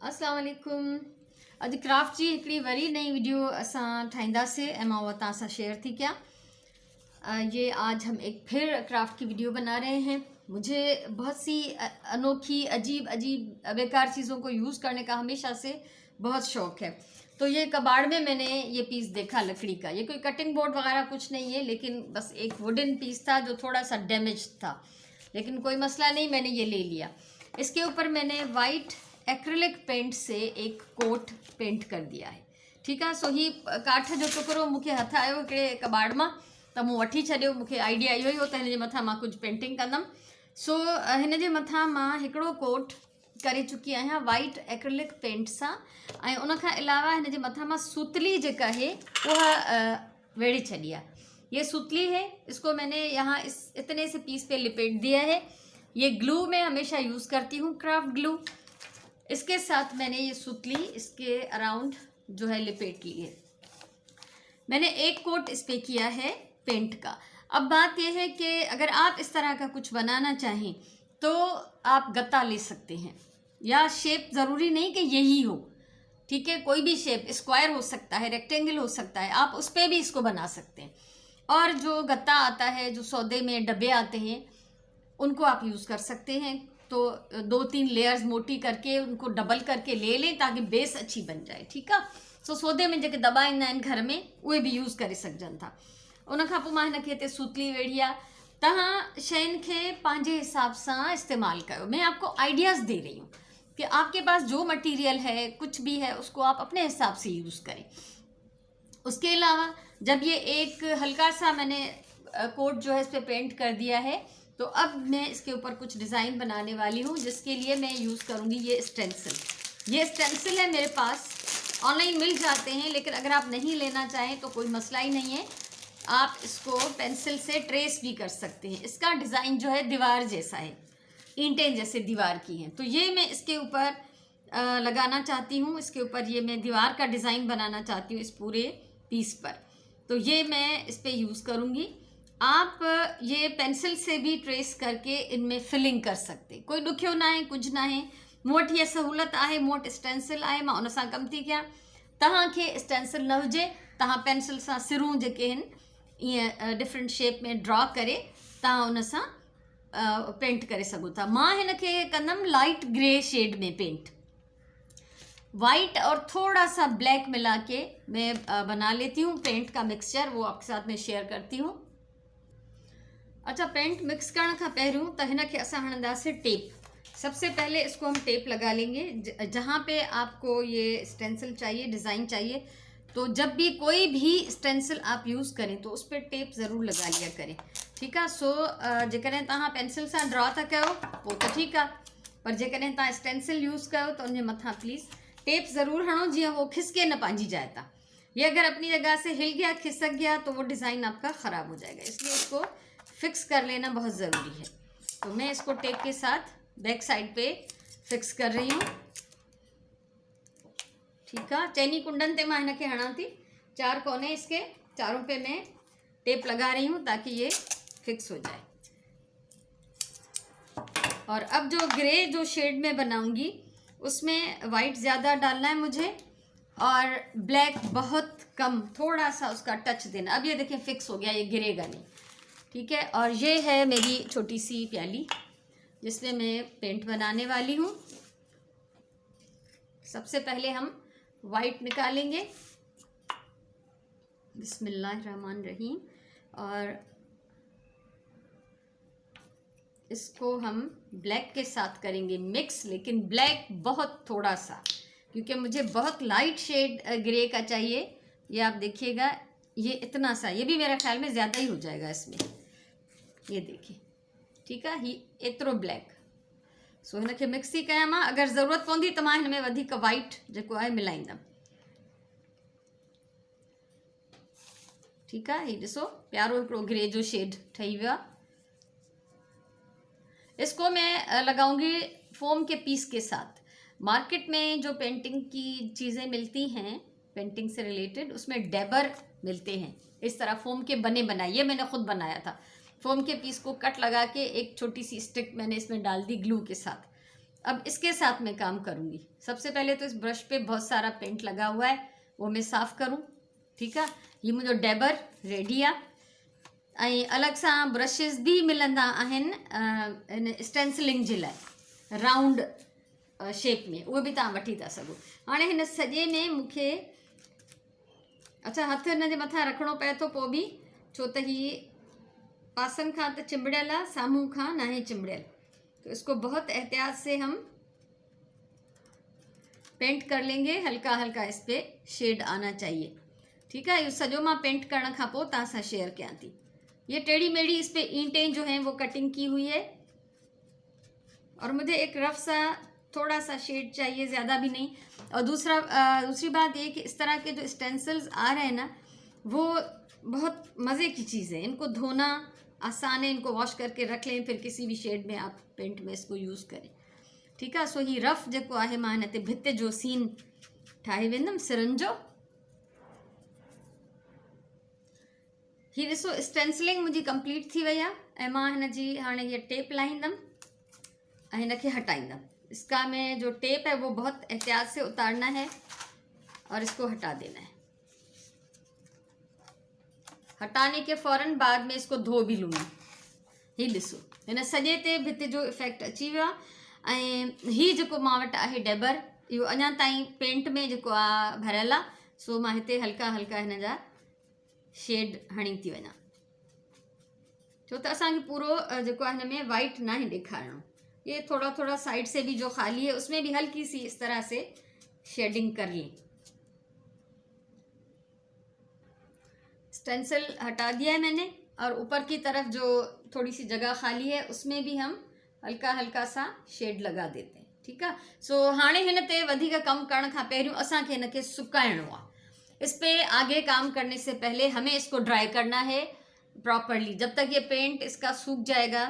अस्सलाम वालेकुम। अॼु क्राफ्ट जी हिकिड़ी वरी नई वीडियो असां ठाहींदासीं ऐं मां उहा तव्हां सां शेयर थी कयां। ये आज हम एक फिर क्राफ्ट की वीडियो बना रहे हैं। मुझे बहुत सी अनोखी अजीब अजीब बेकार चीज़ों को यूज़ करने का हमेशा से बहुत शौक़ है। तो ये कबाड़ में मैंने ये पीस देखा लकड़ी का। ये कोई कटिंग बोर्ड वगैरह कुछ नहीं है, लेकिन बस एक वुडन पीस था जो थोड़ा सा डैमेज था, लेकिन कोई मसला नहीं, मैंने ये ले लिया। इसके ऊपर मैंने वाइट एक्रिलिक पेंट से एक कोट पेंट कर दिया है। ठीक है। सो ही काठ जो टुकड़ो मूंखे हथ आयो हिकिड़े कबाड़ मां, त मूं वठी छॾियो। मूंखे आइडिया इहो ई हो त हिन जे मथां मां कुझु पेंटिंग कंदमि। सो हिन जे मथां मां हिकिड़ो कोट करे चुकी आहियां वाइट एक्रिलिक पेंट सां, ऐं उन खां अलावा हिन जे मथां मां सुतली जेका है उहा वेड़े छॾी आहे। ये सुतली है, इसको मैंने यहाँ इतने से पीस पे लिपेट दिया है। ये ग्लू मैं हमेशा यूज़ करती हूँ, क्राफ्ट ग्लू। इसके साथ मैंने ये सुतली इसके अराउंड जो है लिपेट ली है। मैंने एक कोट इस पे किया है पेंट का। अब बात यह है कि अगर आप इस तरह का कुछ बनाना चाहें तो आप गत्ता ले सकते हैं, या शेप ज़रूरी नहीं कि यही हो। ठीक है, कोई भी शेप, स्क्वायर हो सकता है, रेक्टेंगल हो सकता है, आप उस पर भी इसको बना सकते हैं। और जो गत्ता आता है, जो सौदे में डब्बे आते हैं, उनको आप यूज़ कर सकते हैं। तो 2-3 लेयर्स मोटी करके उनको डबल करके ले लें ताकि बेस अच्छी बन जाए। ठीक है। सो सौदे में जेके दॿा ईंदा आहिनि घर में, उहे भी यूज़ करे सघजनि था। उन खां पोइ मां हिनखे हिते सुतली वेड़ी आहे। तव्हां शयुनि खे पंहिंजे हिसाब सां इस्तेमालु कयो। मैं आपको आइडियाज़ दे रही हूँ कि आपके पास जो मटेरियल है, कुछ भी है, उसको आप अपने हिसाब से यूज़ करें। उसके अलावा जब ये एक हल्का सा मैंने कोट जो है इस पर पेंट कर दिया है, तो अब मैं इसके ऊपर कुछ डिज़ाइन बनाने वाली हूँ, जिसके लिए मैं यूज़ करूँगी ये स्टेंसिल। ये स्टेंसिल है मेरे पास, ऑनलाइन मिल जाते हैं, लेकिन अगर आप नहीं लेना चाहें तो कोई मसला ही नहीं है, आप इसको पेंसिल से ट्रेस भी कर सकते हैं। इसका डिज़ाइन जो है दीवार जैसा है, ईंटें जैसे दीवार की हैं। तो ये मैं इसके ऊपर लगाना चाहती हूँ। इसके ऊपर ये मैं दीवार का डिज़ाइन बनाना चाहती हूँ इस पूरे पीस पर। तो ये मैं इस पर यूज़ करूँगी। आप ये पेंसिल से भी ट्रेस करके इनमें फिलिंग कर सकते, कोई ॾुखियो ना है, कुछ ना है। मूं वटि इहा सहूलियत आहे, मूं वटि स्टेंसिल आहे, मां उन सां कमु थी कयां। तव्हांखे स्टेंसिल न हुजे, तव्हां पेंसिल सां सिरूं जेके आहिनि ईअं डिफरेंट शेप में ड्रॉ करे तव्हां उन सां पेंट करे सघो था। मां हिनखे कंदमि लाइट ग्रे शेड में पेंट। वाइट और थोड़ा सा ब्लैक मिला के मैं बना लेती हूँ पेंट का मिक्सचर, वो आपके साथ में शेयर करती हूँ। अच्छा, पेंट मिक्स करण खां पहिरियों त हिनखे असां हणंदासीं टेप। सबसे पहले इसको हम टेप लगा लेंगे। जहाँ पे आपको ये स्टेंसिल चाहिए, डिज़ाइन चाहिए, तो जब भी कोई भी स्टेंसिल आप यूज़ करें तो उस पर टेप ज़रूर लगा लिया करें। ठीक है। सो जेकॾहिं तव्हां पेंसिल सां ड्रॉ था कयो पोइ त ठीकु आहे, पर जेकॾहिं तव्हां स्टेंसिल यूज़ कयो तो उनजे मथां प्लीज़ टेप ज़रूर हणो, जीअं वो खिसके न पंहिंजी जाइ था। ये अगर अपनी जगह से हिल गया, खिसक गया, तो वो डिज़ाइन आपका ख़राब हो जाएगा। इसलिए इसको फिक्स कर लेना बहुत ज़रूरी है। तो मैं इसको टेप के साथ बैक साइड पे फिक्स कर रही हूँ। ठीक है। चैनी कुंडन ते मां हिनखे हणा थी, 4 कोने इसके, चारों पे मैं टेप लगा रही हूँ ताकि ये फिक्स हो जाए। और अब जो ग्रे जो शेड में बनाऊंगी उसमें वाइट ज़्यादा डालना है मुझे, और ब्लैक बहुत कम, थोड़ा सा उसका टच देना। अब ये देखिए फिक्स हो गया, ये गिरेगा नहीं। ठीक है। और ये है मेरी छोटी सी प्याली जिसमें मैं पेंट बनाने वाली हूँ। सबसे पहले हम वाइट निकालेंगे, बिस्मिल्लाहिर्रहमानिर्रहीम, और इसको हम ब्लैक के साथ करेंगे मिक्स, लेकिन ब्लैक बहुत थोड़ा सा, क्योंकि मुझे बहुत लाइट शेड ग्रे का चाहिए। ये आप देखिएगा, ये इतना सा, ये भी मेरा ख्याल में ज़्यादा ही हो जाएगा इसमें। ये देखिए, ठीक है, ही एतिरो ब्लैक। सो हिनखे मिक्स थी कयां मां। अगरि ज़रूरत पवंदी त मां हिन में वधीक वाइट जेको आहे मिलाईंदमि। ठीक है। ये ॾिसो प्यारो हिकिड़ो ग्रे जो शेड ठही वियो आहे। इसको मैं लगाऊंगी फोम के पीस के साथ। मार्केट में जो पेंटिंग की चीज़ें मिलती हैं पेंटिंग से रिलेटेड, उसमें डेबर मिलते हैं इस तरह फोम के बने बनाए। ये मैंने खुद बनाया था। फोम के पीस को कट लगा के एक छोटी सी स्टिक मैंने इसमें डाल दी ग्लू के साथ, अब इसके साथ मैं काम करूँगी। सबसे पहले तो इस ब्रश पे बहुत सारा पेंट लगा हुआ है, वो मैं साफ़ करूँ। ठीक है, ये मुंहिंजो डैबर रेडी आहे। ऐं अलॻि सां ब्रशिस बि मिलंदा आहिनि इन स्टेंसिलिंग जे लाइ, राउंड शेप में, उहे बि तव्हां वठी था सघो। हाणे हिन सॼे में मूंखे अच्छा हथु हिन जे मथां रखिणो पए थो पोइ बि, छो त हीअ पासनि खां त चिंबड़ियल आहे, साम्हूं खां ना ही चिंबड़ियल, तो इसको बहुत एहतियात से हम पेंट कर लेंगे। हल्का हल्का इस पे शेड आना चाहिए। ठीक है, ये सॼो मां पेंट करण खां पोइ तव्हां सां शेयर कयां थी। ये टेढ़ी मेढ़ी इस पे ईंटें जो हैं वो कटिंग की हुई है, और मुझे एक रफ सा थोड़ा सा शेड चाहिए, ज़्यादा भी नहीं। और दूसरी बात ये कि इस तरह के जो स्टेंसिल्स आ रहे हैं ना, वो बहुत मज़े की चीज़ है। इनको धोना आसान है, इनको वॉश करके रख लें, फिर किसी भी शेड में आप पेंट में इसको यूज़ करें। ठीक है, सो ही रफ जेको आहे मां हिन ते भित जो सीन ठाहे वेंदमि सिरनि जो। ही ॾिसो स्टेंसिलिंग मुंहिंजी कंप्लीट थी वई आहे, ऐं मां हिन जी हाणे हीअ टेप लाहींदमि ऐं हिन खे हटाईंदमि। इसका में जो टेप है वो बहुत एहतियात से उतारना है और इसको हटा देना है। हटाने के फ़ौरन बाद में इसको धो भी लूँगी। ही ॾिसो हिन सॼे ते भित जो इफेक्ट अची वियो आहे। ऐं हीअ जेको मां वटि आहे डैबर, इहो अञा ताईं पेंट में जेको आहे भरियल आहे, सो मां हिते हल्का हल्का हिन जा शेड हणी थी वञा, छो त असांखे पूरो जेको आहे हिन में वाइट ना ही ॾेखारिणो। ये थोड़ा थोड़ा साइड से भी जो खाली है उसमें भी हल्की सी इस तरह से शेडिंग कर लें। स्टेंसिल हटा दिया है मैंने, और ऊपर की तरफ जो थोड़ी सी जगह खाली है उसमें भी हम हल्का हल्का सा शेड लगा देते हैं। ठीक है, सो हाणे हिन ते वधीक कम करण खां पहिरियों असांखे हिन खे सुकाइणो आहे। इस पे आगे काम करने से पहले हमें इसको ड्राई करना है प्रॉपरली। जब तक ये पेंट इसका सूख जाएगा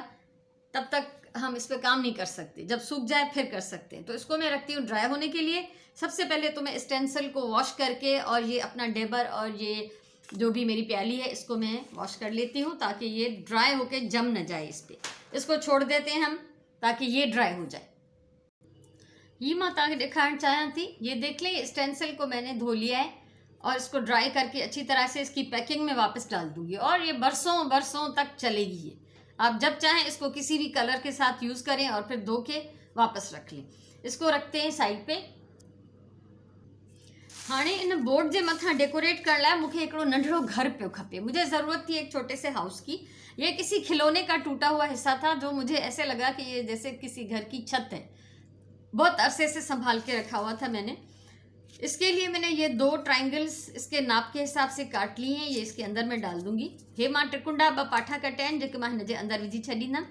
तब तक हम इस पे काम नहीं कर सकते, जब सूख जाए फिर कर सकते हैं। तो इसको मैं रखती हूँ ड्राई होने के लिए। सबसे पहले तो मैं स्टेंसिल को वॉश करके और ये अपना डेबर और ये जो भी मेरी प्याली है इसको मैं वॉश कर लेती हूँ, ताकि ये ड्राई होके जम न जाए इस पे। इसको छोड़ देते हैं हम ताकि ये ड्राई हो जाए। ये मैं तव्हांखे ॾेखारणु चाहियां थी। ये देख लें, स्टेंसिल को मैंने धो लिया है और इसको ड्राई करके अच्छी तरह से इसकी पैकिंग में वापस डाल दूंगी, और ये बरसों बरसों तक चलेगी। ये आप जब चाहें इसको किसी भी कलर के साथ यूज़ करें और फिर धो के वापस रख लें। इसको रखते हैं साइड पे। हाणे इन बोर्ड जे मथां डेकोरेट करण लाइ मूंखे हिकिड़ो नंढड़ो घर पियो खपे। मुझे ज़रूरत थी एक छोटे से हाउस की। ये किसी खिलौने का टूटा हुआ हिस्सा था जो मुझे ऐसे लगा कि ये जैसे किसी घर की छत है। बहुत अरसे से संभाल के रखा हुआ था मैंने। इसके लिए मैंने ये 2 ट्राइंगल्स इसके नाप के हिसाब से काट लिए हैं। ये इसके अंदर मैं डाल दूंगी। हे मां टिकुंडा 2 पाठा कटिया आहिनि, जेके मां हिन जे अंदर विझी छॾींदमि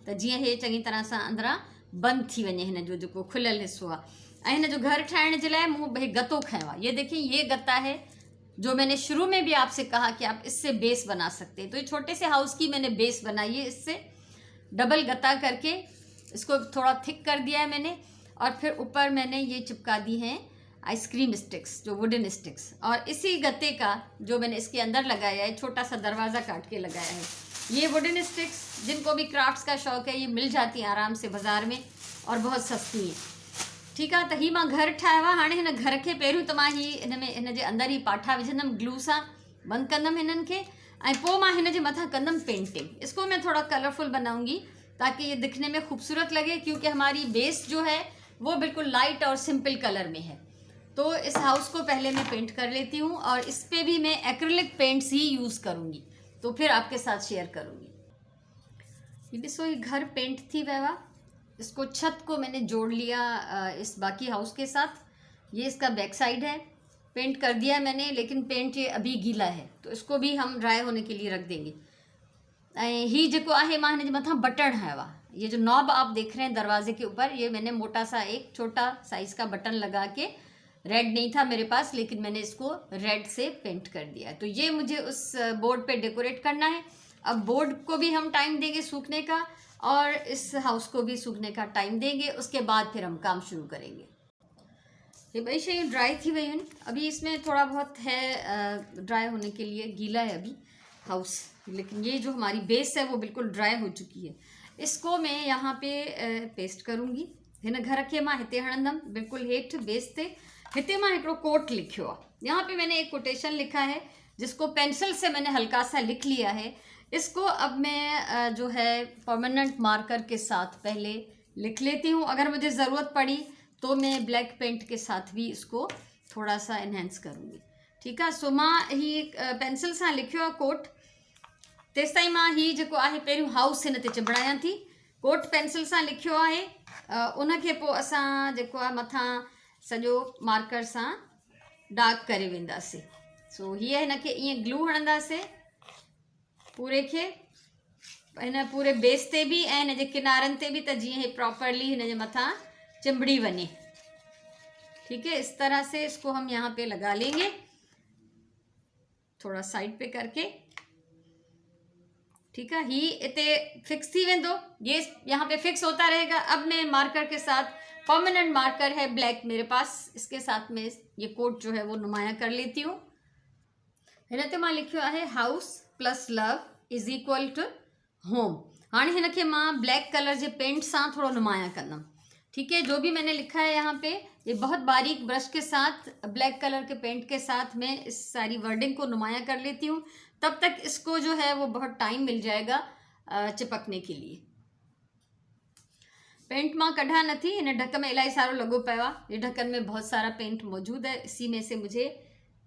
त जीअं हे चङी तरह सां अंदरां बंदि थी वञे, हिन जो जेको खुलियल हिस्सो आहे। ऐं हिन जो घर ठाहिण जे लाइ मूं हे गत्तो खयो आहे। ये देखिए, ये गत्ता है जो मैंने शुरू में भी आपसे कहा कि आप इससे बेस बना सकते हैं। तो ये छोटे से हाउस की मैंने बेस बनाई है। इससे डबल गत्ता करके इसको थोड़ा थिक कर दिया है मैंने, और फिर ऊपर मैंने ये चिपका दी हैं आइसक्रीम स्टिक्स, जो वुडन स्टिक्स। और इसी गत्ते का जो मैंने इसके अंदर लगाया है, छोटा सा दरवाज़ा काट के लगाया है। ये वुडन स्टिक्स जिनको भी क्राफ्ट्स का शौक़ है, ये मिल जाती हैं आराम से बाज़ार में और बहुत सस्ती हैं। ठीक है, त ही मां घर ठाहियो आहे। हाणे हिन घर खे पहिरियों त मां हिन जे अंदर ही पाठा विझंदमि, ग्लू सां बंदि कंदमि हिननि खे, ऐं पोइ मां हिन जे मथां कंदमि पेंटिंग। इसको मैं थोड़ा कलरफुल बनाऊंगी ताकि ये दिखने में खूबसूरत लगे, क्योंकि हमारी बेस जो है वो बिल्कुल लाइट और सिंपल कलर में है। तो इस हाउस को पहले मैं पेंट कर लेती हूँ, और इस पे भी मैं एक्रिलिक पेंट्स ही यूज़ करूँगी, तो फिर आपके साथ शेयर करूँगी। ये ॾिसो, ये घर पेंट थी वियो आहे। इसको छत को मैंने जोड़ लिया इस बाकी हाउस के साथ। ये इसका बैक साइड है, पेंट कर दिया मैंने, लेकिन पेंट ये अभी गीला है, तो इसको भी हम ड्राई होने के लिए रख देंगे। ही जेको आहे मां हिन जे मथां बटन हयो आहे। ये जो नॉब आप देख रहे हैं दरवाजे के ऊपर, ये मैंने मोटा सा एक छोटा साइज का बटन लगा के, रेड नहीं था मेरे पास लेकिन मैंने इसको रेड से पेंट कर दिया। तो ये मुझे उस बोर्ड पे डेकोरेट करना है। अब बोर्ड को भी हम टाइम देंगे सूखने का, और इस हाउस को भी सूखने का टाइम देंगे। उसके बाद फिर हम काम शुरू करेंगे। ये बड़ी शयूं ड्राई थी वही हैं। अभी इसमें थोड़ा बहुत है ड्राई होने के लिए, गीला है अभी हाउस, लेकिन ये जो हमारी बेस है वो बिल्कुल ड्राई हो चुकी है। इसको मैं यहाँ पे पेस्ट करूँगी। हिन घर खे मां हिते हणंदमि बिल्कुलु हेठि बेस ते। हिते मां हिकिड़ो कोट लिखियो आहे, यहाँ पे मैंने एक कोटेशन लिखा है जिसको पेंसिल से मैंने हल्का सा लिख लिया है। इसको अब मैं जो है परमानेंट मार्कर के साथ पहले लिख लेती हूँ। अगर मुझे ज़रूरत पड़ी तो मैं ब्लैक पेंट के साथ भी इसको थोड़ा सा एनहेंस करूँगी। ठीक है, सो मां ही पेंसिल सां लिखियो आहे कोट। तेसि ताईं मां ही जेको आहे पहिरियों हाउस हिन ते चिबड़ायां थी। कोट पेंसिल सां लिखियो आहे, उनखे पोइ असां जेको आहे मथां सॼो मार्कर सां डार्क करे वेंदासीं। सो हीअ हिनखे ईअं ग्लू हणंदासीं पूरे खे, हिन पूरे बेस ते बि ऐं हिन जे किनारनि ते भी, त जीअं हे प्रॉपरली हिन जे मथां चिंबड़ी वञे। ठीक है, इस तरह से इसको हम यहाँ पे लगा लेंगे, थोड़ा साइड पे करके। ठीक है, ही इते फिक्स थी वेंदो, ये यहाँ पे फिक्स होता रहेगा। अब मैं मार्कर के साथ, परमानेंट मार्कर है ब्लैक मेरे पास, इसके साथ में ये कोट जो है वो नुमाया कर लेती हूँ। हिन ते मां लिखियो आहे house plus love is equal to home. हाँ हिन खे मां ब्लैक कलर जे पेंट सां थोड़ा नुमाया कंदम। ठीक है, जो भी मैंने लिखा है यहाँ पे, ये बहुत बारीक ब्रश के साथ, ब्लैक कलर के पेंट के साथ मैं इस सारी वर्डिंग को नुमाया कर लेती हूँ। तब तक इसको जो है वो बहुत टाइम मिल जाएगा चिपकने के लिए। पेंट मां कढ़ा नथी, इन ढक में इलाही सारो लॻो पियो आहे। ये ढक्कन में बहुत सारा पेंट मौजूद है, इसी में से मुझे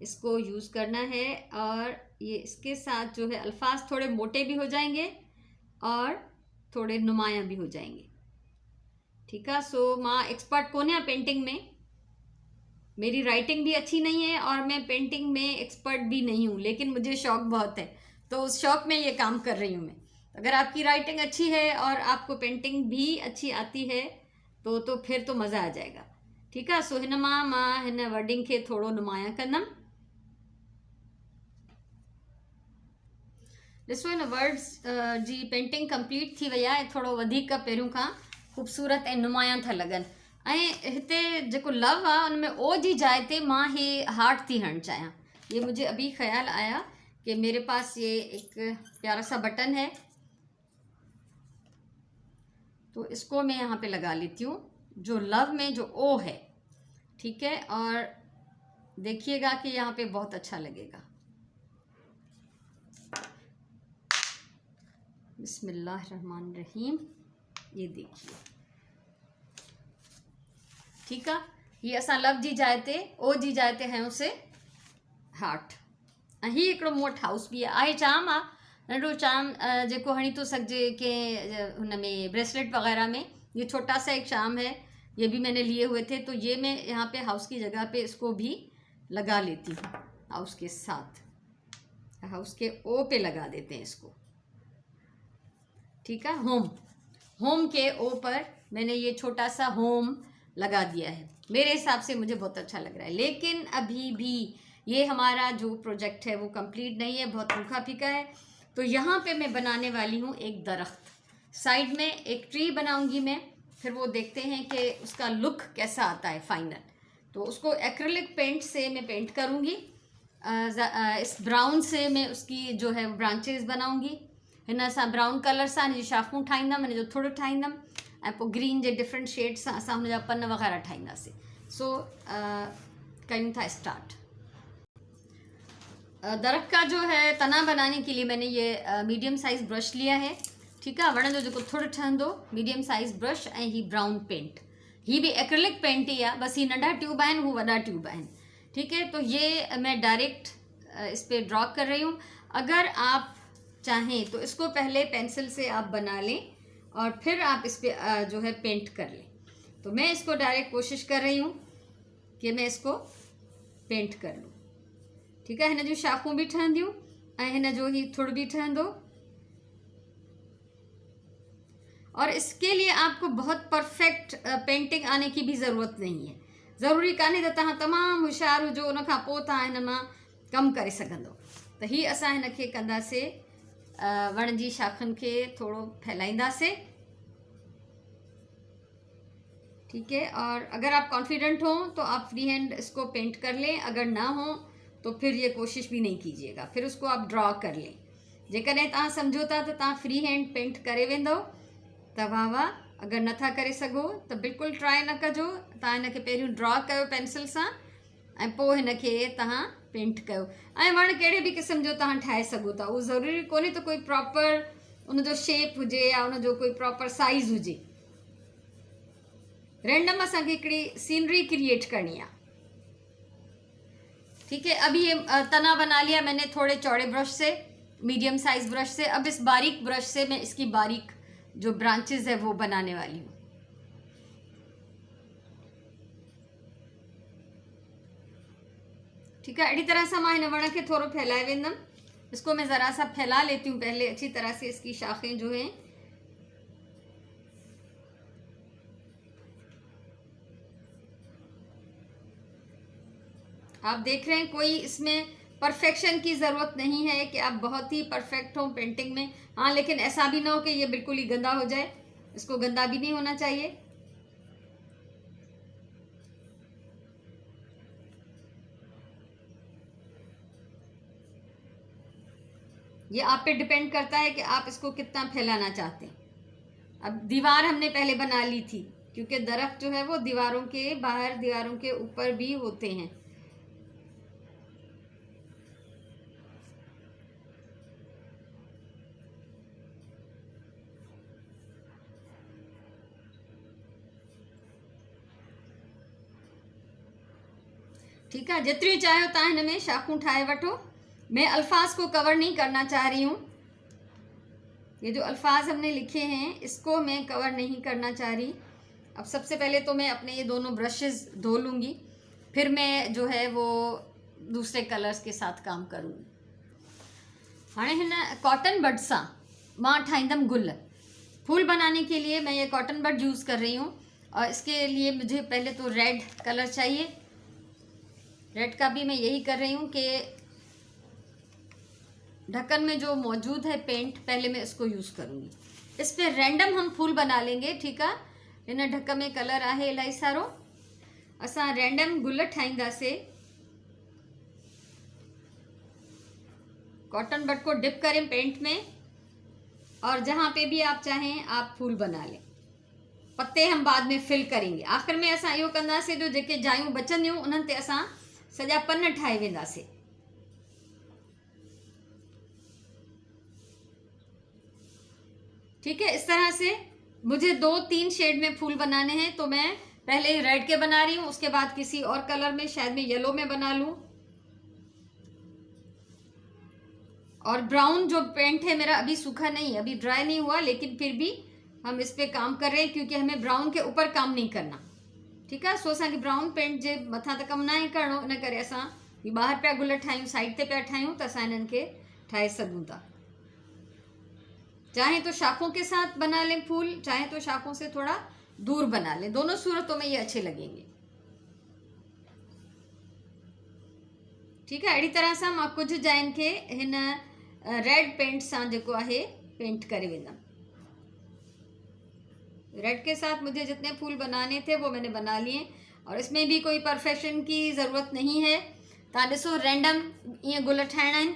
इसको यूज़ करना है। और ये इसके साथ जो है अल्फाज थोड़े मोटे भी हो जाएंगे और थोड़े नुमाया भी हो जाएंगे। ठीक है, सो मां एक्सपर्ट कोन है पेंटिंग में, मेरी राइटिंग भी अच्छी नहीं है और मैं पेंटिंग में एक्सपर्ट भी नहीं हूँ, लेकिन मुझे शौक बहुत है, तो उस शौक में ये काम कर रही हूँ मैं। अगर आपकी राइटिंग अच्छी है और आपको पेंटिंग भी अच्छी आती है तो फिर तो मज़ा आ जाएगा। ठीक है, सो हिन मां हिन वर्डिंग के थोड़ो नुमाया कंदम। ॾिसो हिन वर्ड्स जी पेंटिंग कंप्लीट थी वई आहे, थोड़ो वधीक पहिरियों खां ख़ूबसूरत ऐं नुमाया था लॻनि। ऐं हिते जेको लव आहे उनमें ओ जी जाइ ते मां हे हार्ट थी हणणु चाहियां। ये मुझे अभी ख्याल आया कि मेरे पास ये एक प्यारा सा बटन है, तो इसको मैं यहाँ पे लगा लेती हूँ, जो लव में जो ओ है। ठीक है, और देखिएगा कि यहाँ पे बहुत अच्छा लगेगा। बिस्मिल्लाहिर्रहमानिर्रहीम, ये देखिए। ठीक है, ये असां लव जी जाइ ते, ओ जी जाइ ते हयूं से हार्ट। ऐं हीउ हिकिड़ो मूं वटि हाउस भी आहे, चाम आहे, नंढो चाम जेको हणी थो सघिजे के हुन में ब्रेसलेट वगैरह में। ये छोटा सा एक चाम है, ये भी मैंने लिए हुए थे, तो ये मैं यहाँ पे हाउस की जगह पे इसको भी लगा लेती हूँ। हाउस के साथ, हाउस के ओ पे लगा देते हैं इसको। ठीक है, होम के ओ पर मैंने ये छोटा सा होम लगा दिया है। मेरे हिसाब से मुझे बहुत अच्छा लग रहा है, लेकिन अभी भी ये हमारा जो प्रोजेक्ट है वो कंप्लीट नहीं है, बहुत रूखा फीका है। तो यहाँ पे मैं बनाने वाली हूँ एक दरख्त, साइड में एक ट्री बनाऊंगी मैं, फिर वो देखते हैं कि उसका लुक कैसा आता है फाइनल। तो उसको एक्रिलिक पेंट से मैं पेंट करूँगी, इस ब्राउन से मैं उसकी जो है ब्रांचेस बनाऊँगी। हिन सां ब्राउन कलर सां हिन जी शाखूं ठाहींदमि, हिन जो थुड़ ठाहींदमि, ऐं पोइ ग्रीन जे डिफरेंट शेड सां असां हुन जा पन वग़ैरह ठाहींदासीं। सो कयूं था स्टार्ट। दरख्त का जो है तना बनाने के लिए मैंने ये मीडियम साइज़ ब्रश लिया है। ठीक है, वण जो जेको थुड़ ठहंदो, मीडियम साइज़ ब्रश ऐं ही ब्राउन पेंट, ही भी एक्रिलिक पेंट ही आहे, बस ही नंढा ट्यूब आहिनि, हू वॾा ट्यूब आहिनि। ठीक है, तो ये मैं डायरेक्ट इस पर ड्रॉ कर रही हूँ। अगर आप चाहें तो इसको पहले पेंसिल से आप बना लें और फिर आप इस पर जो है पेंट कर लें। तो मैं इसको डायरेक्ट कोशिश कर रही हूँ कि मैं इसको पेंट कर लूँ। ठीक है, हिन जूं शाखूं भी ठहंदियूं ऐं हिन जो ही थुड़ भी ठहंदो। और इसके लिए आपको बहुत परफेक्ट पेंटिंग आने की भी ज़रूरत नहीं है, ज़रूरी कान्हे त तव्हां तमामु होशियारु हुजो उन खां पोइ तव्हां हिन मां कमु करे सघंदो। त हीअ असां हिन खे कंदासीं, वण जी शाखनि खे थोड़ो फैलाईंदासीं। ठीक है, और अगर आप कॉन्फिडेंट हो तो आप फ्री हैंड इसको पेंट कर लें, अगर ना हो तो फिर ये कोशिश भी नहीं कीजिएगा, फिर उसको आप ड्रॉ कर लें। जेकॾहिं तव्हां सम्झो था त तव्हां फ्री हैंड पेंट करे वेंदो त वाह वाह, अगर नथा करे सघो त बिल्कुलु ट्राई न कजो। तव्हां हिनखे पहिरियों ड्रॉ कयो पेंसिल सां ऐं पोइ हिनखे तव्हां पेंट कयो। ऐं वण कहिड़े बि क़िस्म जो तव्हां ठाहे सघो था, उहो ज़रूरी कोन्हे त कोई प्रॉपर उनजो शेप हुजे या उनजो कोई प्रॉपर साइज़ हुजे। रैंडम असांखे हिकिड़ी सीनरी क्रिएट करनी है। ठीक है, अभी ये तना बना लिया मैंने थोड़े चौड़े ब्रश से, मीडियम साइज ब्रश से। अब इस बारीक ब्रश से मैं इसकी बारीक जो ब्रांचेस है वो बनाने वाली हूँ। ठीक है, अड़ी तरह से मां हिन वण खे थोड़ो फैलाए वेंदम। इसको मैं ज़रा सा फैला लेती हूँ पहले अच्छी तरह से, इसकी शाखें जो हैं। आप देख रहे हैं कोई इसमें परफेक्शन की ज़रूरत नहीं है कि आप बहुत ही परफेक्ट हो पेंटिंग में। हाँ, लेकिन ऐसा भी ना हो कि ये बिल्कुल ही गंदा हो जाए, इसको गंदा भी नहीं होना चाहिए। ये आप पे डिपेंड करता है कि आप इसको कितना फैलाना चाहते हैं। अब दीवार हमने पहले बना ली थी, क्योंकि दरख्त जो है वो दीवारों के बाहर, दीवारों के ऊपर भी होते हैं। ठीक है, जितनी चाहो तव्हां हिन में शाखूं ठाहे वठो। मैं अल्फाज को कवर नहीं करना चाह रही हूँ। ये जो अल्फाज हमने लिखे हैं इसको मैं कवर नहीं करना चाह रही। अब सबसे पहले तो मैं अपने ये दोनों ब्रशेस धो लूँगी, फिर मैं जो है वो दूसरे कलर्स के साथ काम करूँगी। हाणे हिन कॉटन बड सां मां ठाहींदमि गुल। फूल बनाने के लिए मैं ये कॉटन बड यूज़ कर रही हूँ, और इसके लिए मुझे पहले तो रेड कलर चाहिए। रेड का भी मैं यही कर रही हूँ कि ढक्कन में जो मौजूद है पेंट, पहले मैं इसको यूज़ करूँगी। इस पर रैंडम हम फूल बना लेंगे। ठीक है, हिन ढक में कलर आहे इलाही सारो, असां रैंडम गुल ठाहींदासीं। कॉटन बड को डिप करें पेंट में, और जहाँ पे भी आप चाहें आप फूल बना लें। पत्ते हम बाद में फिल करेंगे। आख़िर में असां इहो कंदासीं जो जेके जायूं बचंदियूं उन्हनि ते असां सॼा पन ठाहे वेंदासीं। ठीक है, इस तरह से मुझे 2-3 शेड में फूल बनाने हैं, तो मैं पहले रेड के बना रही हूँ, उसके बाद किसी और कलर में, शायद मैं येलो में बना लूँ। और ब्राउन जो पेंट है मेरा अभी सूखा नहीं, अभी ड्राई नहीं हुआ, लेकिन फिर भी हम इस पे काम कर रहे हैं, क्योंकि हमें ब्राउन के ऊपर काम नहीं करना। ठीक है, सो असांखे ब्राउन पेंट जे मथां त कमु न आहे करिणो, इन करे असां ॿाहिरि पिया गुल ठाहियूं, साइड ते पिया ठाहियूं, त असां हिननि खे ठाहे सघूं था। चाहे तो शाखों के साथ बना लें फूल, चाहे तो शाखों से थोड़ा दूर बना लें, दोनों सूरतों में ये अच्छे लगेंगे। ठीक है, अड़ी तरह सां मां कुछ जाइन के हिन रेड पेंट सां जेको आहे पेंट करे वेंदमि। रेड के साथ मुझे जितने फूल बनाने थे वो मैंने बना लिए, और इसमें भी कोई परफेक्शन की ज़रूरत नहीं है। तव्हां ॾिसो रैंडम ईअं गुल ठाहिणा आहिनि,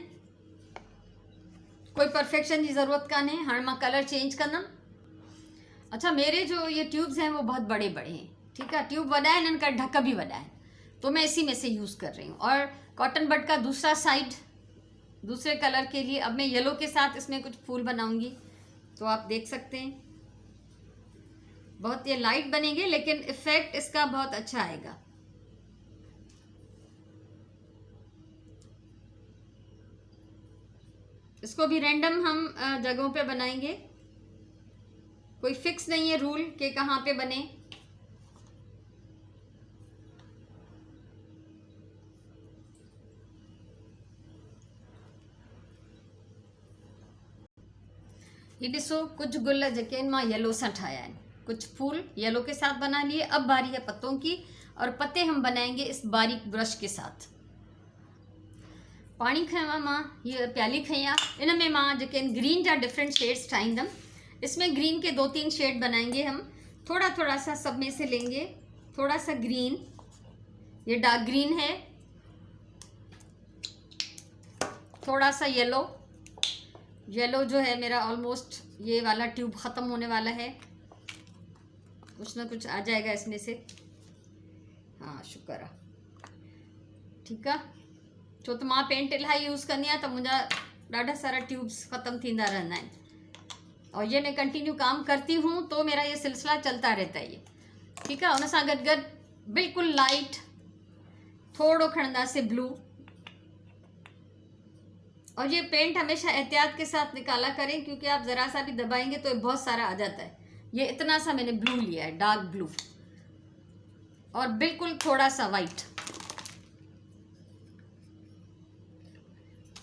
कोई परफेक्शन की ज़रूरत कान्हे। हाँ, मैं कलर चेंज कंदम। अच्छा, मेरे जो ये ट्यूब्स हैं वो बहुत बड़े बड़े हैं। ठीक है, ट्यूब बड़ा है, इनका ढक्का भी बड़ा है, तो मैं इसी में से यूज़ कर रही हूँ। और कॉटन बड का दूसरा साइड दूसरे कलर के लिए, अब मैं येलो के साथ इसमें कुछ फूल बनाऊंगी, तो आप देख सकते हैं बहुत ये लाइट बनेंगे, लेकिन इफेक्ट इसका बहुत अच्छा आएगा। इसको भी रैंडम हम जगहों पे बनाएंगे, कोई फिक्स नहीं है रूल कि कहाँ पे बने। ये ॾिसो कुछ गुल जेके मां येलो सां ठाया आहिनि, कुछ फूल येलो के साथ बना लिए। अब बारी है पत्तों की, और पत्ते हम बनाएंगे इस बारीक ब्रश के साथ। पानी खयो मां, ये प्याली खई आहे, इन में मां जेके ग्रीन जा डिफरेंट शेड्स ठाहींदमि। इसमें ग्रीन के 2-3 शेड बनाएंगे हम, थोड़ा थोड़ा सा सब में से लेंगे। थोड़ा सा ग्रीन, ये डार्क ग्रीन है, थोड़ा सा येलो। येलो जो है मेरा ऑलमोस्ट ये वाला ट्यूब ख़त्म होने वाला है। कुछ ना कुछ आ जाएगा इसमें से। हाँ शुक्र आहे, ठीकु आहे। छो त मां पेंट इलाही यूज़ कंदी आहियां त मुंहिंजा ॾाढा सारा ट्यूब्स ख़त्म थींदा रहंदा आहिनि और ये मैं कंटिन्यू काम करती हूँ तो मेरा ये सिलसिला चलता रहता है। ये ठीकु आहे। उन सां गॾु गॾु बिल्कुलु लाइट थोड़ो खणंदासीं ब्लू, और ये पेंट हमेशा एहतियात के साथ निकाला करें क्योंकि आप ज़रा सा भी दबाएंगे तो ये बहुत सारा आ जाता है। ये इतना सा मैंने ब्लू लिया है, डार्क ब्लू, और बिल्कुल थोड़ा सा वाइट।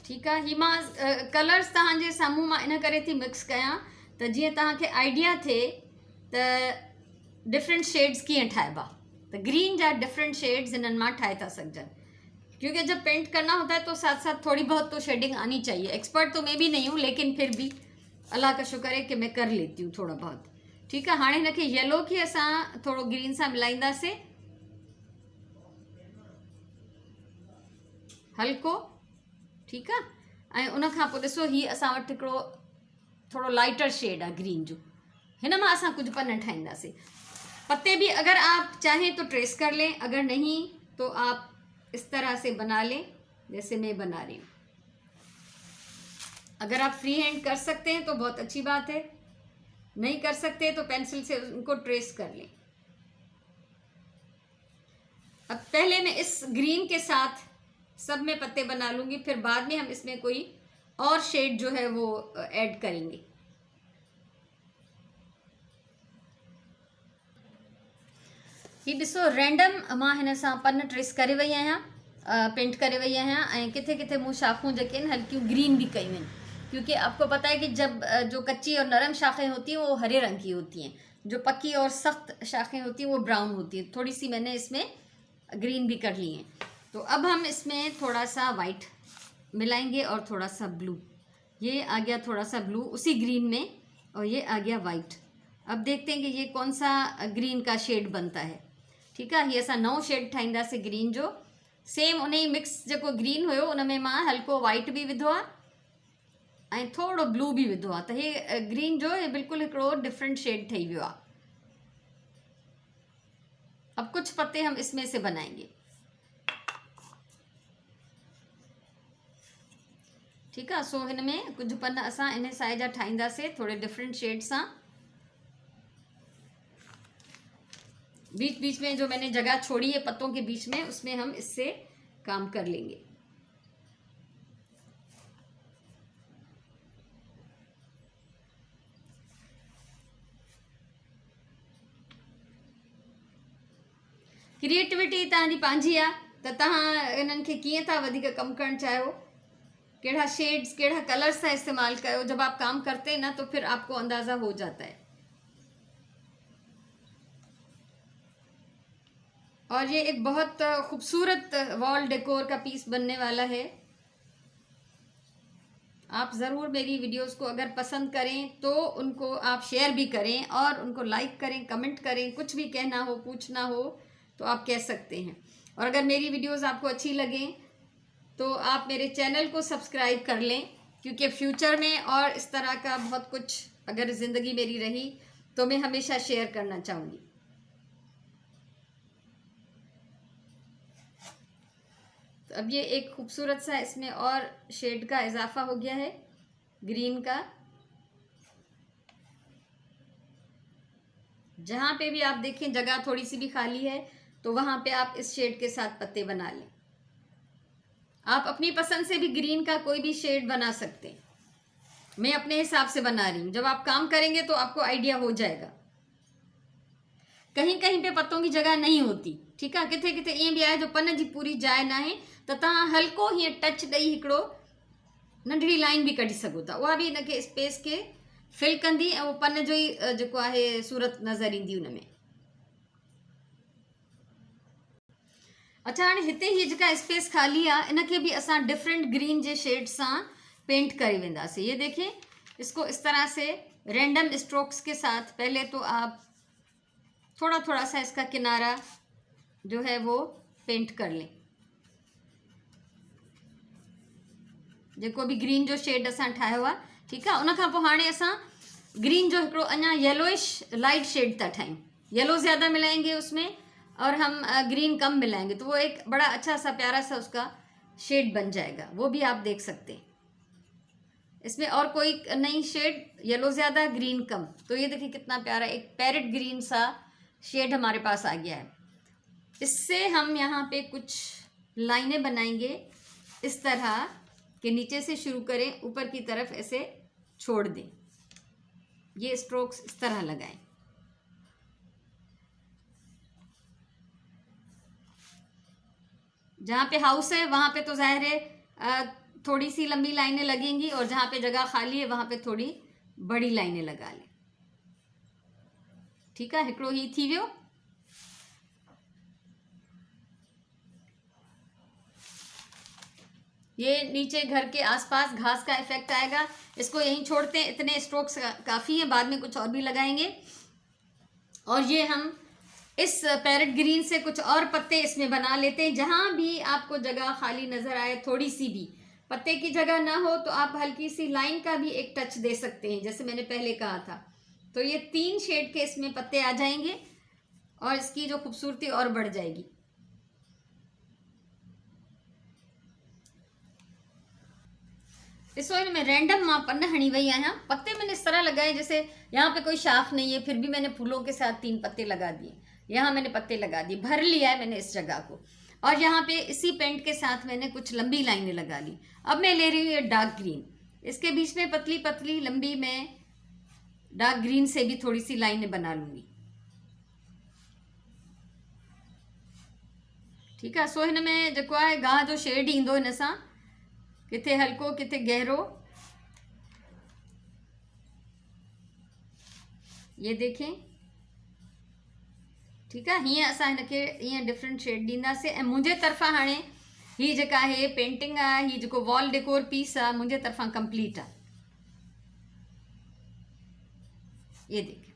ठीक है। ही मां कलर्स तव्हांजे साम्हूं मां इन करे थी मिक्स कयां त जीअं तव्हांखे आइडिया थिए त डिफरेंट शेड्स कीअं ठाहिबा, त ग्रीन जा डिफरेंट शेड्स इन्हनि मां ठाहे था सघजनि। क्योंकि जब पेंट करना होता है तो साथ साथ थोड़ी बहुत तो शेडिंग आनी चाहिए। एक्सपर्ट तो मैं भी नहीं हूँ, लेकिन फिर भी अल्लाह का शुक्र है कि मैं कर लेती हूँ थोड़ा बहुत। ठीक है। हाणे हिनखे येलो खे असां थोड़ो ग्रीन सां मिलाईंदासीं, हल्को। ठीक आहे। ऐं उन खां पोइ ॾिसो ही असां वटि हिकिड़ो थोड़ो लाइटर शेड आहे ग्रीन जो, हिन मां असां कुछ पन ठाहींदासीं। पत्ते भी अगर आप चाहें तो ट्रेस कर लें, अगर नहीं तो आप इस तरह से बना लें जैसे मैं बना रही हूँ। अगर आप फ्री हैंड कर सकते हैं तो बहुत अच्छी बात है, नहीं कर सकते तो पेंसिल से उनको ट्रेस कर लें। अब पहले मैं इस ग्रीन के साथ सब में पत्ते बना लूंगी, फिर बाद में हम इसमें कोई और शेड जो है वो ऐड करेंगे। ही ॾिसो रैंडम मां हिन सां पन ट्रेस करे वई आहियां, पेंट करे वई आहियां, ऐं किथे किथे मूं शाखूं जेके आहिनि हल्कियूं ग्रीन भी कयूं आहिनि। क्योंकि आपको पता है कि जब जो कच्ची और नरम शाखें होती हैं वो हरे रंग की होती हैं, जो पक्की और सख्त शाखें होती हैं वो ब्राउन होती हैं। थोड़ी सी मैंने इसमें ग्रीन भी कर ली हैं। तो अब हम इसमें थोड़ा सा वाइट मिलाएंगे और थोड़ा सा ब्लू। ये आ गया थोड़ा सा ब्लू उसी ग्रीन में, और ये आ गया वाइट। अब देखते हैं कि ये कौन सा ग्रीन का शेड बनता है। ठीक है। ये असां नओं शेड ठाहींदासीं ग्रीन जो। सेम उन ही मिक्स जेको ग्रीन हुयो उन में मां हल्को वाइट भी विधो आहे ऐं थोड़ो ब्लू भी विधो आहे, त हे ग्रीन जो ये बिल्कुलु हिकिड़ो डिफरेंट शेड ठही वियो आहे। अब कुछ पत्ते हम इसमें से बनाएंगे। ठीक है। सो हिन में कुछ पन असां इन साइज जा ठाहींदासीं थोड़े डिफरेंट शेड सां। बीच बीच में जो मैंने जगह छोड़ी है पत्तों के बीच में, उसमें हम इससे काम कर लेंगे। क्रिएटिविटी तव्हांजी पंहिंजी आहे, त तव्हां इन्हनि खे कीअं था वधीक कमु करणु चाहियो, कहिड़ा शेड्स कहिड़ा कलर्स का इस्तेमाल कयो। जब आप काम करते हैं ना तो फिर आपको अंदाज़ा हो जाता है। और ये एक बहुत खूबसूरत वॉल डेकोर का पीस बनने वाला है। आप ज़रूर मेरी वीडियोस को अगर पसंद करें तो उनको आप शेयर भी करें और उनको लाइक करें, कमेंट करें। कुछ भी कहना हो, पूछना हो तो आप कह सकते हैं। और अगर मेरी वीडियोस आपको अच्छी लगें तो आप मेरे चैनल को सब्सक्राइब कर लें, क्योंकि फ्यूचर में और इस तरह का बहुत कुछ अगर ज़िंदगी मेरी रही तो मैं हमेशा शेयर करना चाहूँगी। तो अब ये एक खूबसूरत सा इसमें और शेड का इजाफा हो गया है ग्रीन का। जहाँ पे भी आप देखें जगह थोड़ी सी भी खाली है तो वहाँ पे आप इस शेड के साथ पत्ते बना लें। आप अपनी पसंद से भी ग्रीन का कोई भी शेड बना सकते हैं। मैं अपने हिसाब से बना रही हूँ, जब आप काम करेंगे तो आपको आइडिया हो जाएगा। कहीं कहीं पे पत्तों की जगह नहीं होती। ठीक है। किथे किथे ईअं बि आहे जो पन जी पूरी जाइ न आहे, त तव्हां हल्को हीअं टच ॾेई हिकिड़ो नंढड़ी लाइन भी कढी सघो था। उहा बि हिनखे स्पेस के फिल कंदी ऐं उहो पन जो ई जेको आहे सूरत नज़र ईंदी उन में। अच्छा, हाणे हिते ही जेका स्पेस खाली आहे इनखे भी असां डिफरेंट ग्रीन जे शेड सां पेंट करे वेंदासीं। ये देखें, इसको इस तरह से रैंडम स्ट्रोक्स के साथ पहले तो आप थोड़ा थोड़ा सा इसका किनारा जो है वो पेंट कर लें। जेको भी ग्रीन जो शेड असां ठाहियो आहे। ठीक आहे। उन खां पोइ हाणे असां ग्रीन जो हिकिड़ो अञा येलोइश लाइट शेड था ठाहियूं। येलो ज़्यादा मिलाएंगे उसमें और हम ग्रीन कम मिलाएंगे तो वो एक बड़ा अच्छा सा प्यारा सा उसका शेड बन जाएगा। वो भी आप देख सकते हैं। इसमें और कोई नई शेड, येलो ज़्यादा ग्रीन कम, तो ये देखिए कितना प्यारा एक पैरेट ग्रीन सा शेड हमारे पास आ गया है। इससे हम यहाँ पे कुछ लाइनें बनाएंगे इस तरह के, नीचे से शुरू करें, ऊपर की तरफ ऐसे छोड़ दें, ये स्ट्रोक्स इस तरह लगाएं। जहाँ पे हाउस है वहाँ पे तो जाहिर है थोड़ी सी लंबी लाइनें लगेंगी और जहाँ पे जगह खाली है वहाँ पे थोड़ी बड़ी लाइनें लगा लें। ठीक है, हिकिड़ो ही थी वियो। ये नीचे घर के आसपास घास का इफेक्ट आएगा, इसको यहीं छोड़ते हैं, इतने स्ट्रोक्स काफ़ी हैं, बाद में कुछ और भी लगाएंगे। और ये हम इस पैरेट ग्रीन से कुछ और पत्ते इसमें बना लेते हैं। जहाँ भी आपको जगह खाली नज़र आए, थोड़ी सी भी पत्ते की जगह ना हो तो आप हल्की सी लाइन का भी एक टच दे सकते हैं, जैसे मैंने पहले कहा था। तो ये 3 शेड के इसमें पत्ते आ जाएंगे और इसकी जो खूबसूरती और बढ़ जाएगी। इसको मैं रैंडम मां पन्न हणी वही आया, पत्ते मैंने इस तरह लगाए जैसे यहाँ पे कोई शाख नहीं है, फिर भी मैंने फूलों के साथ 3 पत्ते लगा दिए। यहाँ मैंने पत्ते लगा दिए, भर लिया है मैंने इस जगह को। और यहाँ पे इसी पेंट के साथ मैंने कुछ लंबी लाइनें लगा ली। अब मैं ले रही हूँ ये डार्क ग्रीन, इसके बीच में पतली पतली लंबी मैं डार्क ग्रीन से भी थोड़ी सी लाइनें बना लूँगी। ठीक है, सो हिन में जेको आहे गाह जो शेड ईंदो हिन सां, किथे हल्को किथे गहरो, ये देखें। ठीक है, हीअं असां हिनखे हीअं डिफरेंट शेड ॾींदासीं। ऐं मुंहिंजे तरफ़ां हाणे हीअ जेका आहे पेंटिंग आहे, हीअ जेको वॉल डेकोर पीस आहे मुंहिंजे तरफ़ां कंप्लीट आहे। ये देखिए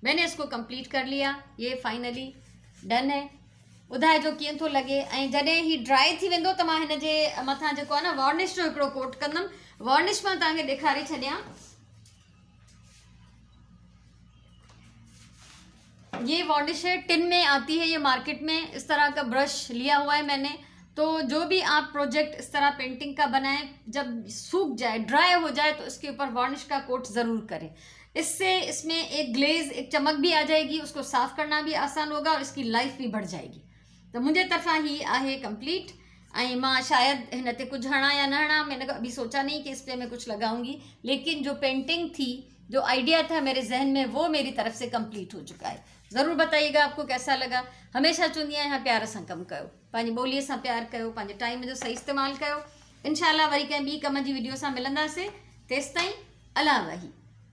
मैंने इसको कंप्लीट कर लिया, ये फाइनली डन है। ॿुधाइजो कीअं थो लॻे। ऐं जॾहिं ही ड्राई थी वेंदो त मां हिन जे मथां जेको आहे न वार्निश जो हिकिड़ो कोट कंदमि। वार्निश मां तव्हांखे ॾेखारे छॾियां, ये वार्निश है, टिन में आती है ये मार्केट में। इस तरह का ब्रश लिया हुआ है मैंने। तो जो भी आप प्रोजेक्ट इस तरह पेंटिंग का बनाएं, जब सूख जाए, ड्राई हो जाए, तो इसके ऊपर वार्निश का कोट ज़रूर करें। इससे इसमें एक ग्लेज, एक चमक भी आ जाएगी, उसको साफ़ करना भी आसान होगा और इसकी लाइफ भी बढ़ जाएगी। तो मुझे तरफा ही आहे कंप्लीट। ऐं मां शायद हिन ते कुछ हणा या न हणा, मैंने अभी सोचा नहीं कि इस पर मैं कुछ लगाऊंगी, लेकिन जो पेंटिंग थी, जो आइडिया था मेरे जहन में, वो मेरी तरफ से कंप्लीट हो चुका है। ज़रूर बताइएगा आपको कैसा लगा। हमेशा चवंदी आहियां प्यार सां कमु कयो, पंहिंजी ॿोलीअ सां प्यार कयो, पंहिंजे टाइम जो सही इस्तेमालु कयो। इंशाल्लाह वरी कंहिं ॿी कम जी वीडियो सां मिलंदासीं। तेसिताईं अला वही।